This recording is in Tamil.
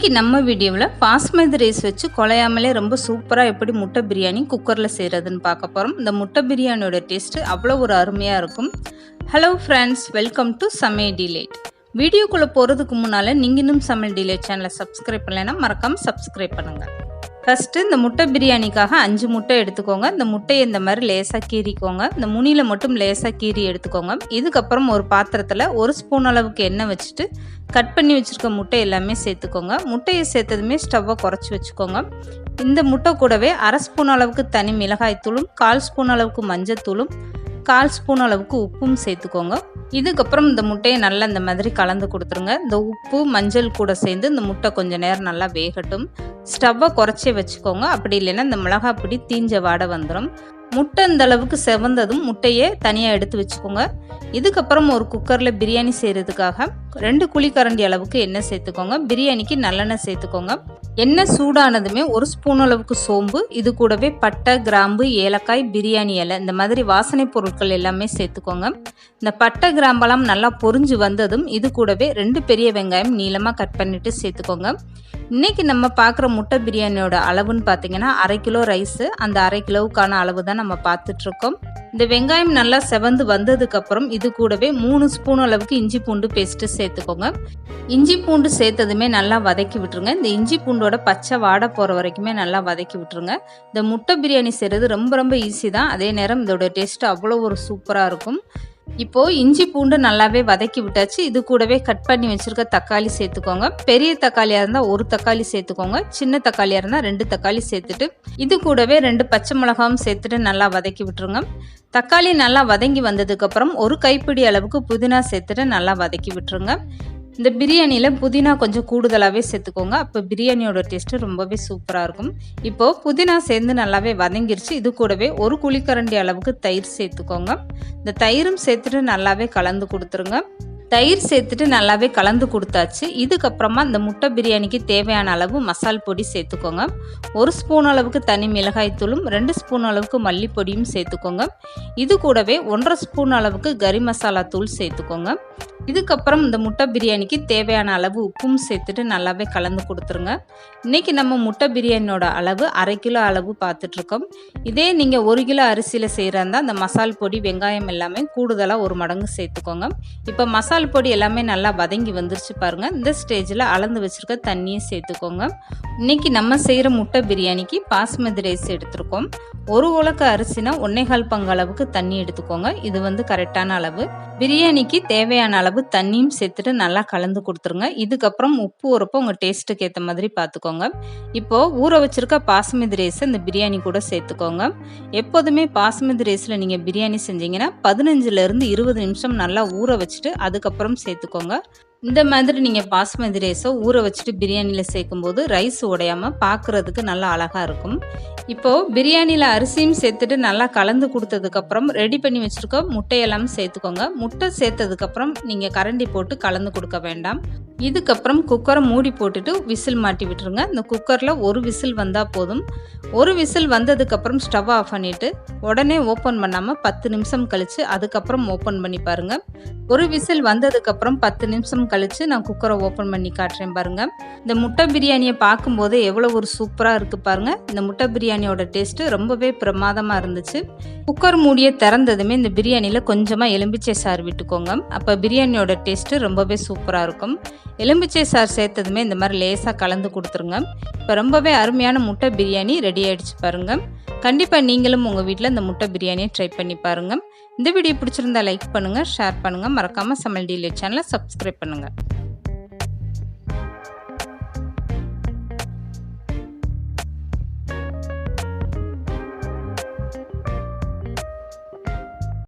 இன்னைக்கு நம்ம வீடியோவில் பாஸ்மதி ரைஸ் வச்சு குழையாமலே ரொம்ப சூப்பராக எப்படி முட்டை பிரியாணி குக்கரில் செய்கிறதுன்னு பார்க்க போகிறோம். இந்த முட்டை பிரியாணியோட டேஸ்ட்டு அவ்வளோ ஒரு அருமையாக இருக்கும். ஹலோ ஃப்ரெண்ட்ஸ், வெல்கம் டு சமையல் டிலேட். வீடியோக்குள்ளே போகிறதுக்கு முன்னால் நீங்கள் இன்னும் சமையல் டிலேட் சேனலை சப்ஸ்கிரைப் பண்ணலைன்னா மறக்காமல் சப்ஸ்கிரைப் பண்ணுங்கள். ஃபஸ்ட்டு இந்த முட்டை பிரியாணிக்காக 5 முட்டை எடுத்துக்கோங்க. இந்த முட்டையை இந்த மாதிரி லேசாக கீறிக்கோங்க. இந்த முனியில் மட்டும் லேசாக கீறி எடுத்துக்கோங்க. இதுக்கப்புறம் ஒரு பாத்திரத்தில் 1 ஸ்பூன் அளவுக்கு எண்ணெய் வச்சுட்டு கட் பண்ணி வச்சுருக்க முட்டை எல்லாமே சேர்த்துக்கோங்க. முட்டையை சேர்த்ததுமே ஸ்டவ்வை குறைச்சி வச்சுக்கோங்க. இந்த முட்டை கூடவே 1/2 ஸ்பூன் அளவுக்கு தனி மிளகாய்த்தூளும் 1/4 ஸ்பூன் அளவுக்கு மஞ்சத்தூளும் 1/4 ஸ்பூன் அளவுக்கு உப்பும் சேர்த்துக்கோங்க. இதுக்கப்புறம் இந்த முட்டையை நல்லா இந்த மாதிரி கலந்து கொடுத்துருங்க. இந்த உப்பு மஞ்சள் கூட சேர்ந்து இந்த முட்டை கொஞ்சம் நேரம் நல்லா வேகட்டும். ஸ்டவ்வை குறைச்சே வச்சுக்கோங்க. அப்படி இல்லைன்னா இந்த மிளகாய் பொடி தீஞ்ச வாடை வந்துடும். முட்டை இந்த அளவுக்கு செவந்ததும் முட்டையை தனியாக எடுத்து வச்சுக்கோங்க. இதுக்கப்புறம் ஒரு குக்கரில் பிரியாணி செய்கிறதுக்காக 2 குழிக்கரண்டி அளவுக்கு எண்ணெய் சேர்த்துக்கோங்க. பிரியாணிக்கு நல்லெண்ணெய் சேர்த்துக்கோங்க. எண்ணெய் சூடானதுமே 1 ஸ்பூன் அளவுக்கு சோம்பு, இது கூடவே பட்டை, கிராம்பு, ஏலக்காய், பிரியாணி இலை, இந்த மாதிரி வாசனை பொருட்கள் எல்லாமே சேர்த்துக்கோங்க. இந்த பட்டை கிராம்பெல்லாம் நல்லா பொரிஞ்சு வந்ததும் இது கூடவே 2 பெரிய வெங்காயம் நீளமாக கட் பண்ணிட்டு சேர்த்துக்கோங்க. இன்னைக்கு நம்ம பார்க்குற முட்டை பிரியாணியோட அளவுன்னு பார்த்தீங்கன்னா 1/2 கிலோ ரைஸு, அந்த 1/2 கிலோவுக்கான அளவு தான் நம்ம பார்த்துட்ருக்கோம். இந்த வெங்காயம் நல்லா செவந்து வந்ததுக்கப்புறம் இது கூடவே 3 ஸ்பூன் அளவுக்கு இஞ்சி பூண்டு பேஸ்ட்டு சேர்த்துக்கோங்க. இஞ்சி பூண்டு சேர்த்ததுமே நல்லா வதக்கி விட்டுருங்க. இந்த இஞ்சி பூண்டோட பச்சை வாடை போகிற வரைக்குமே நல்லா வதக்கி விட்டுருங்க. இந்த முட்டை பிரியாணி செய்கிறது ரொம்ப ரொம்ப ஈஸி தான். அதே நேரம் இதோட டேஸ்ட்டு அவ்வளோ ஒரு சூப்பராக இருக்கும். இப்போது இஞ்சி பூண்டு நல்லாவே வதக்கி விட்டாச்சு. இது கூடவே கட் பண்ணி வச்சுருக்க தக்காளி சேர்த்துக்கோங்க. பெரிய தக்காளியாக இருந்தால் 1 தக்காளி சேர்த்துக்கோங்க. சின்ன தக்காளியாக இருந்தால் 2 தக்காளி சேர்த்துட்டு இது கூடவே 2 பச்சை மிளகாவும் சேர்த்துட்டு நல்லா வதக்கி விட்டுருங்க. தக்காளி நல்லா வதங்கி வந்ததுக்கப்புறம் 1 கைப்பிடி அளவுக்கு புதினா சேர்த்துட்டு நல்லா வதக்கி விட்டுருங்க. இந்த பிரியாணியில் புதினா கொஞ்சம் கூடுதலாகவே சேர்த்துக்கோங்க. அப்போ பிரியாணியோட டேஸ்ட்டு ரொம்பவே சூப்பராக இருக்கும். இப்போது புதினா சேர்ந்து நல்லாவே வதங்கிருச்சு. இது கூடவே 1 குழிக்கரண்டி அளவுக்கு தயிர் சேர்த்துக்கோங்க. இந்த தயிரும் சேர்த்துட்டு நல்லாவே கலந்து கொடுத்துருங்க. தயிர் சேர்த்துட்டு நல்லாவே கலந்து கொடுத்தாச்சு. இதுக்கப்புறமா இந்த முட்டை பிரியாணிக்கு தேவையான அளவு மசால் பொடி சேர்த்துக்கோங்க. 1 ஸ்பூன் அளவுக்கு தனி மிளகாய்த்தூளும் 2 ஸ்பூன் அளவுக்கு மல்லிப்பொடியும் சேர்த்துக்கோங்க. இது கூடவே 1/2 ஸ்பூன் அளவுக்கு கறி மசாலா தூள் சேர்த்துக்கோங்க. இதுக்கப்புறம் இந்த முட்டை பிரியாணிக்கு தேவையான அளவு உப்பும் சேர்த்துட்டு நல்லாவே கலந்து கொடுத்துருங்க. இன்றைக்கி நம்ம முட்டை பிரியாணியோட அளவு 1/2 கிலோ அளவு பார்த்துட்ருக்கோம். இதே நீங்கள் 1 கிலோ அரிசியில் செய்கிறதா இந்த மசால் பொடி வெங்காயம் எல்லாமே கூடுதலாக 1 மடங்கு சேர்த்துக்கோங்க. இப்போ மசால் பொடி எல்லாமே நல்லா வதங்கி வந்துருச்சு பாருங்கள். இந்த ஸ்டேஜில் அளந்து வச்சுருக்க தண்ணியை சேர்த்துக்கோங்க. இன்றைக்கி நம்ம செய்கிற முட்டை பிரியாணிக்கு பாஸ்மதி ரைஸ் எடுத்துருக்கோம். 1 உலக்கு அரிசினா 1/4 பங்கு அளவுக்கு தண்ணி எடுத்துக்கோங்க. இது கரெக்டான அளவு. பிரியாணிக்கு தேவையான அளவு தண்ணியும் சேர்த்துட்டு நல்லா கலந்து கொடுத்துருங்க. இதுக்கப்புறம் உப்பு உரப்போ உங்கள் டேஸ்ட்டுக்கு ஏற்ற மாதிரி பார்த்துக்கோங்க. இப்போது ஊற வச்சுருக்க பாஸ்மதி ரைஸை இந்த பிரியாணி கூட சேர்த்துக்கோங்க. எப்போதுமே பாஸ்மதி ரைஸில் நீங்கள் பிரியாணி செஞ்சீங்கன்னா 15லேருந்து 20 நிமிஷம் நல்லா ஊற வச்சுட்டு அதுக்கப்புறம் சேர்த்துக்கோங்க. இந்த மாதிரி நீங்கள் பாஸ்மதி ரைஸை ஊற வச்சுட்டு பிரியாணியில் சேர்க்கும்போது ரைஸ் உடையாமல் பார்க்குறதுக்கு நல்லா அழகாக இருக்கும். இப்போது பிரியாணியில் அரிசியும் சேர்த்துட்டு நல்லா கலந்து கொடுத்ததுக்கப்புறம் ரெடி பண்ணி வச்சுருக்க முட்டையெல்லாம் சேர்த்துக்கோங்க. முட்டை சேர்த்ததுக்கப்புறம் நீங்கள் கரண்டி போட்டு கலந்து கொடுக்க வேண்டாம். இதுக்கப்புறம் குக்கரை மூடி போட்டுட்டு விசில் மாட்டி விட்டுருங்க. இந்த குக்கரில் 1 விசில் வந்தால் போதும். 1 விசில் வந்ததுக்கப்புறம் ஸ்டவ் ஆஃப் பண்ணிவிட்டு உடனே ஓப்பன் பண்ணாமல் 10 நிமிஷம் கழித்து அதுக்கப்புறம் ஓப்பன் பண்ணி பாருங்கள். 1 விசில் வந்ததுக்கப்புறம் 10 நிமிஷம் கழித்து நான் குக்கரை ஓப்பன் பண்ணி காட்டுறேன் பாருங்கள். இந்த முட்டை பிரியாணியை பார்க்கும்போதே எவ்வளோ ஒரு சூப்பராக இருக்குது பாருங்கள். இந்த முட்டை பிரியாணியோட டேஸ்ட்டு ரொம்பவே பிரமாதமாக இருந்துச்சு. குக்கர் மூடியை திறந்ததுமே இந்த பிரியாணியில் கொஞ்சமாக எலும்பிச்சை சாறு விட்டுக்கோங்க. அப்போ பிரியாணியோட டேஸ்ட்டு ரொம்பவே சூப்பராக இருக்கும். எலும்பிச்சை சாறு சேர்த்ததுமே இந்த மாதிரி லேசாக கலந்து கொடுத்துருங்க. இப்போ ரொம்பவே அருமையான முட்டை பிரியாணி ரெடி ஆகிடுச்சு பாருங்கள். கண்டிப்பாக நீங்களும் உங்கள் வீட்டில் இந்த முட்டை பிரியாணியை ட்ரை பண்ணி பாருங்கள். இந்த வீடியோ பிடிச்சிருந்தா லைக் பண்ணுங்கள், ஷேர் பண்ணுங்கள், மறக்காமல் சமையல் டிலேட் சேனலை சப்ஸ்கிரைப் பண்ணுங்கள்.